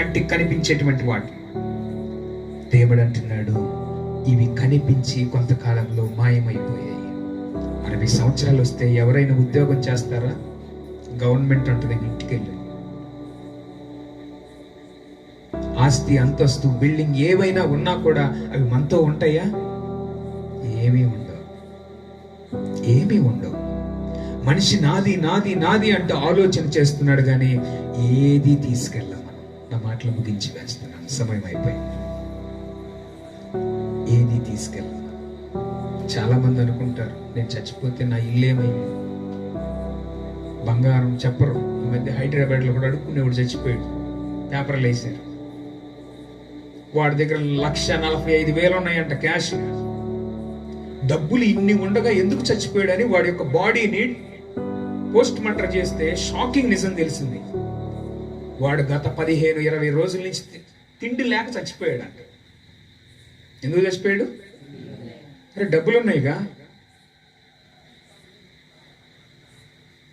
కంటికి కనిపించేటువంటి వాటి. దేవుడు అంటున్నాడు, ఇవి కనిపించి కొంతకాలంలో మాయమైపోయాయి. 60 సంవత్సరాలు వస్తే ఎవరైనా ఉద్యోగం చేస్తారా? గవర్నమెంట్ అంటుంది ఇంటికెళ్ళి. ఆస్తి, అంతస్తు, బిల్డింగ్ ఏవైనా ఉన్నా కూడా అవి మనతో ఉంటాయా? ఏమీ ఉండవు, ఏమీ ఉండవు. మనిషి నాది నాది నాది అంటూ ఆలోచన చేస్తున్నాడు కానీ ఏది తీసుకెళ్ళాం. నా మాటలు ముగించి వేస్తున్నాను, సమయం అయిపోయింది. ఏది తీసుకెళ్ళాం. చాలా మంది అనుకుంటారు, నేను చచ్చిపోతే నా ఇల్లేమైంది, బంగారం చెప్పరు. ఈ మధ్య హైదరాబాద్లో కూడా అడుక్కునేవాడు చచ్చిపోయాడు, పేపర్లు వేశారు. వాడి దగ్గర 1,45,000 ఉన్నాయంట క్యాష్. డబ్బులు ఇన్ని ఉండగా ఎందుకు చచ్చిపోయాడని వాడి యొక్క బాడీని పోస్ట్ మార్టం చేస్తే షాకింగ్ నిజం తెలిసింది. వాడు గత 15-20 రోజుల నుంచి తిండి లేక చచ్చిపోయాడంట. ఎందుకు చచ్చిపోయాడు? అరే డబ్బులు ఉన్నాయిగా,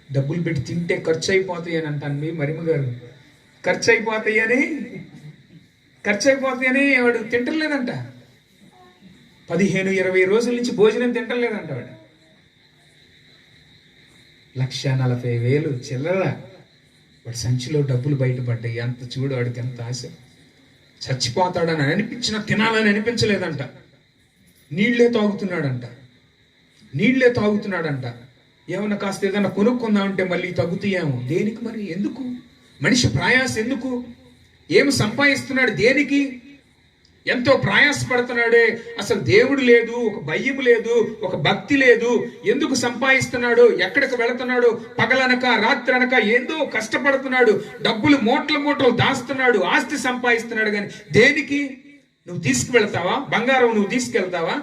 డబ్బులు పెట్టి తింటే ఖర్చు అయిపోతాయి అని అంటాను మీ మరిమ గారు. ఖర్చు అయిపోతాయని వాడు తింటలేదంట. 15-20 రోజుల నుంచి భోజనం తింటలేదంట వాడు. 1,40,000 చిల్లర వాడి సంచిలో డబ్బులు బయటపడ్డాయి. అంత చూడు, వాడికి ఎంత ఆశ. చచ్చిపోతాడని అనిపించిన, తినాలని అనిపించలేదంట. నీళ్లే తాగుతున్నాడంట. ఏమన్నా కాస్త ఏదన్నా కొనుక్కుందామంటే మళ్ళీ తగ్గుతాయేమో. దేనికి మరి? ఎందుకు మనిషి ప్రయాస? ఎందుకు? ఏమి సంపాదిస్తున్నాడు? దేనికి? ఎంతో ప్రయాసపడుతున్నాడే. అసలు దేవుడు లేదు, ఒక భయం లేదు, ఒక భక్తి లేదు. ఎందుకు సంపాదిస్తున్నాడు? ఎక్కడికి వెళుతున్నాడు? పగలనక రాత్రనక ఏందో కష్టపడుతున్నాడు. డబ్బులు మూటలు దాస్తున్నాడు, ఆస్తి సంపాదిస్తున్నాడు. కానీ దేనికి? నువ్వు తీసుకువెళ్తావా? బంగారం నువ్వు తీసుకెళ్తావా?